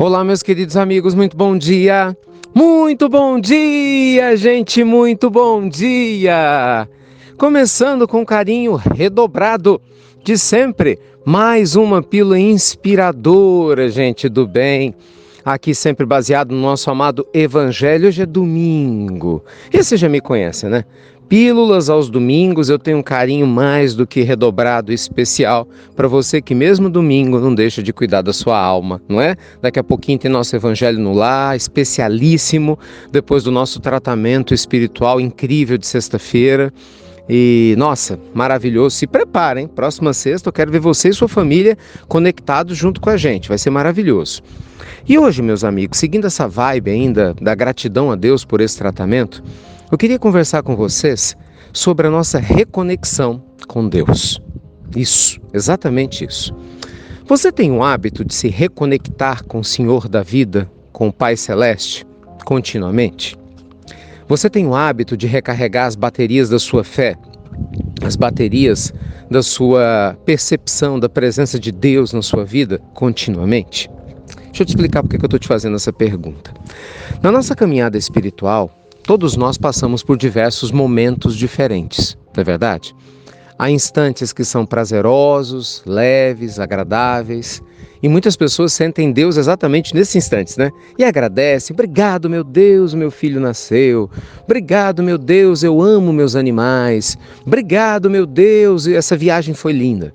Olá, meus queridos amigos, muito bom dia! Muito bom dia, gente, muito bom dia! Começando com carinho redobrado de sempre, mais uma pílula inspiradora, gente do bem. Aqui sempre baseado no nosso amado Evangelho. Hoje é domingo. E você já me conhece, né? Pílulas aos domingos, eu tenho um carinho mais do que redobrado e especial para você que mesmo domingo não deixa de cuidar da sua alma, não é? Daqui a pouquinho tem nosso Evangelho no Lar, especialíssimo, depois do nosso tratamento espiritual incrível de sexta-feira. E, nossa, maravilhoso. Se preparem, próxima sexta eu quero ver você e sua família conectados junto com a gente, vai ser maravilhoso. E hoje, meus amigos, seguindo essa vibe ainda da gratidão a Deus por esse tratamento, eu queria conversar com vocês sobre a nossa reconexão com Deus. Isso, exatamente isso. Você tem o hábito de se reconectar com o Senhor da vida, com o Pai Celeste, continuamente? Você tem o hábito de recarregar as baterias da sua fé, as baterias da sua percepção da presença de Deus na sua vida continuamente? Deixa eu te explicar por que eu estou te fazendo essa pergunta. Na nossa caminhada espiritual, todos nós passamos por diversos momentos diferentes, não é verdade? Há instantes que são prazerosos, leves, agradáveis, e muitas pessoas sentem Deus exatamente nesses instantes, né? E agradecem: obrigado, meu Deus, meu filho nasceu. Obrigado, meu Deus, eu amo meus animais. Obrigado, meu Deus, essa viagem foi linda.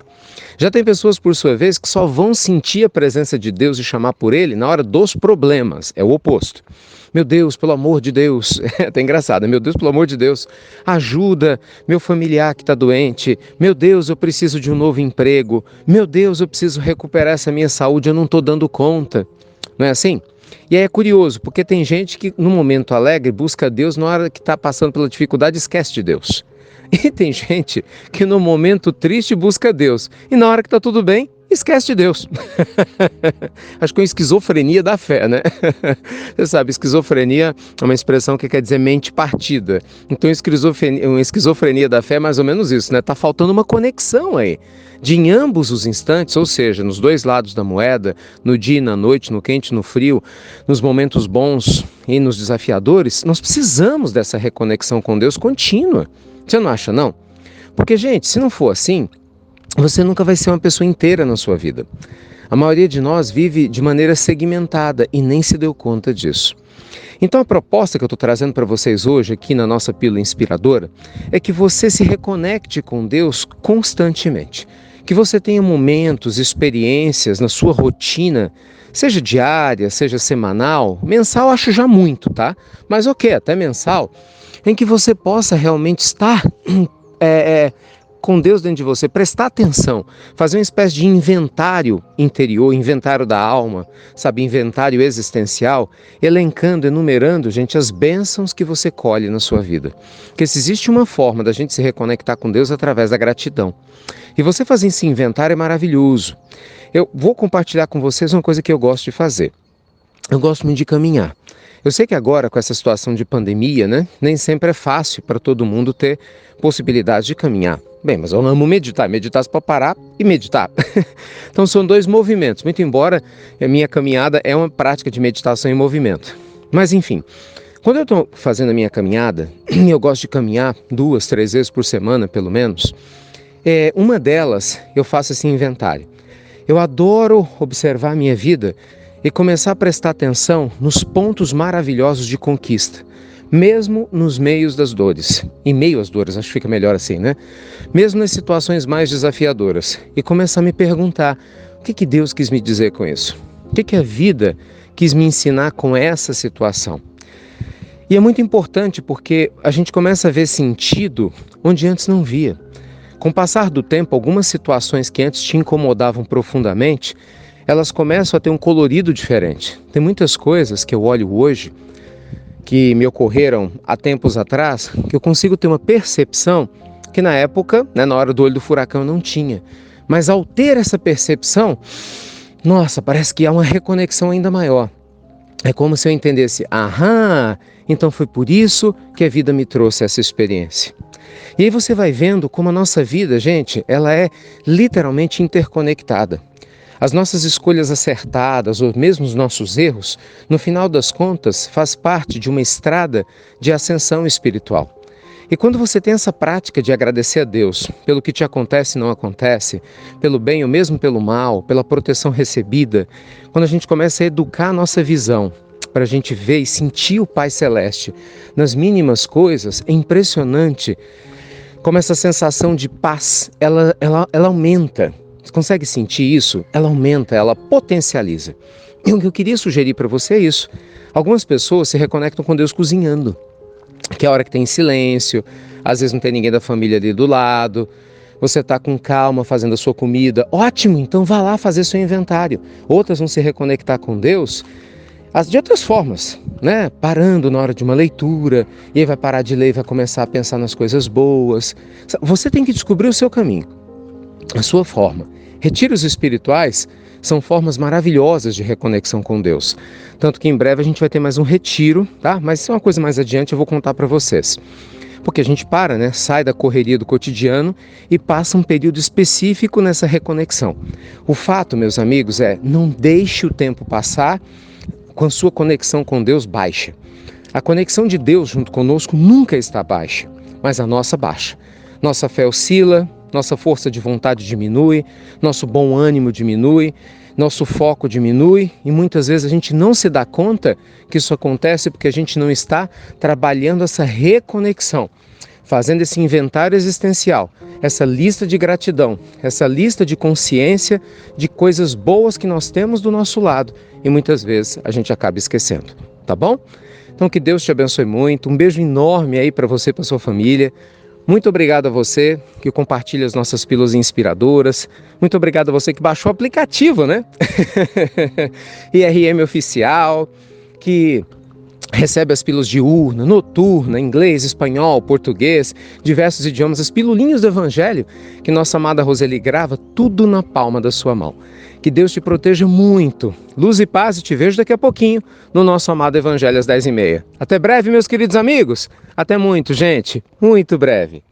Já tem pessoas, por sua vez, que só vão sentir a presença de Deus e chamar por Ele na hora dos problemas. É o oposto. Meu Deus, pelo amor de Deus, é até engraçado, meu Deus, pelo amor de Deus, ajuda meu familiar que está doente, meu Deus, eu preciso de um novo emprego, meu Deus, eu preciso recuperar essa minha saúde, eu não estou dando conta, não é assim? E aí é curioso, porque tem gente que no momento alegre busca Deus, na hora que está passando pela dificuldade esquece de Deus. E tem gente que no momento triste busca Deus, e na hora que está tudo bem, esquece de Deus. Acho que é uma esquizofrenia da fé, né? Você sabe, esquizofrenia é uma expressão que quer dizer mente partida. Então, uma esquizofrenia da fé é mais ou menos isso, né? Tá faltando uma conexão aí. De em ambos os instantes, ou seja, nos dois lados da moeda, no dia e na noite, no quente e no frio, nos momentos bons e nos desafiadores, nós precisamos dessa reconexão com Deus contínua. Você não acha, não? Porque, gente, se não for assim, você nunca vai ser uma pessoa inteira na sua vida. A maioria de nós vive de maneira segmentada e nem se deu conta disso. Então a proposta que eu estou trazendo para vocês hoje aqui na nossa pílula inspiradora é que você se reconecte com Deus constantemente. Que você tenha momentos, experiências na sua rotina, seja diária, seja semanal, mensal acho já muito, tá? Mas ok, até mensal, em que você possa realmente estar com Deus dentro de você, prestar atenção, fazer uma espécie de inventário interior, inventário da alma, sabe, inventário existencial, elencando, enumerando, gente, as bênçãos que você colhe na sua vida. Porque se existe uma forma da gente se reconectar com Deus através da gratidão. E você fazer esse inventário é maravilhoso. Eu vou compartilhar com vocês uma coisa que eu gosto de fazer. Eu gosto muito de caminhar. Eu sei que agora, com essa situação de pandemia, né, nem sempre é fácil para todo mundo ter possibilidade de caminhar. Bem, mas eu amo meditar. Meditar para parar e meditar. Então são dois movimentos, muito embora a minha caminhada é uma prática de meditação em movimento. Mas enfim, quando eu estou fazendo a minha caminhada, eu gosto de caminhar 2, 3 vezes por semana, pelo menos. Uma delas, eu faço esse inventário. Eu adoro observar a minha vida e começar a prestar atenção nos pontos maravilhosos de conquista, mesmo nos meios das dores. Em meio às dores, acho que fica melhor assim, né? Mesmo nas situações mais desafiadoras. E começar a me perguntar, o que Deus quis me dizer com isso? O que a vida quis me ensinar com essa situação? E é muito importante porque a gente começa a ver sentido onde antes não via. Com o passar do tempo, algumas situações que antes te incomodavam profundamente, elas começam a ter um colorido diferente. Tem muitas coisas que eu olho hoje, que me ocorreram há tempos atrás, que eu consigo ter uma percepção que na época, né, na hora do olho do furacão, eu não tinha. Mas ao ter essa percepção, nossa, parece que há uma reconexão ainda maior. É como se eu entendesse, então foi por isso que a vida me trouxe essa experiência. E aí você vai vendo como a nossa vida, gente, ela é literalmente interconectada. As nossas escolhas acertadas, ou mesmo os nossos erros, no final das contas, faz parte de uma estrada de ascensão espiritual. E quando você tem essa prática de agradecer a Deus pelo que te acontece e não acontece, pelo bem ou mesmo pelo mal, pela proteção recebida, quando a gente começa a educar a nossa visão para a gente ver e sentir o Pai Celeste nas mínimas coisas, é impressionante como essa sensação de paz, ela aumenta. Você consegue sentir isso? Ela aumenta, ela potencializa. E o que eu queria sugerir para você é isso. Algumas pessoas se reconectam com Deus cozinhando, que é a hora que tem silêncio, às vezes não tem ninguém da família ali do lado, você está com calma fazendo a sua comida, ótimo, então vá lá fazer seu inventário. Outras vão se reconectar com Deus de outras formas, né? Parando na hora de uma leitura, e aí vai parar de ler e vai começar a pensar nas coisas boas. Você tem que descobrir o seu caminho, a sua forma. Retiros espirituais são formas maravilhosas de reconexão com Deus. Tanto que em breve a gente vai ter mais um retiro, tá? Mas isso é uma coisa mais adiante, eu vou contar para vocês. Porque a gente para, né? Sai da correria do cotidiano e passa um período específico nessa reconexão. O fato, meus amigos, não deixe o tempo passar com a sua conexão com Deus baixa. A conexão de Deus junto conosco nunca está baixa, mas a nossa baixa. Nossa fé oscila, nossa força de vontade diminui, nosso bom ânimo diminui, nosso foco diminui e muitas vezes a gente não se dá conta que isso acontece porque a gente não está trabalhando essa reconexão, fazendo esse inventário existencial, essa lista de gratidão, essa lista de consciência de coisas boas que nós temos do nosso lado e muitas vezes a gente acaba esquecendo, tá bom? Então que Deus te abençoe muito, um beijo enorme aí para você e para sua família. Muito obrigado a você que compartilha as nossas pílulas inspiradoras. Muito obrigado a você que baixou o aplicativo, né? IRM Oficial, que recebe as pílulas diurna, noturna, inglês, espanhol, português, diversos idiomas, as pilulinhas do Evangelho que nossa amada Roseli grava, tudo na palma da sua mão. Que Deus te proteja muito. Luz e paz, e te vejo daqui a pouquinho no nosso amado Evangelho às 10h30. Até breve, meus queridos amigos. Até muito, gente. Muito breve.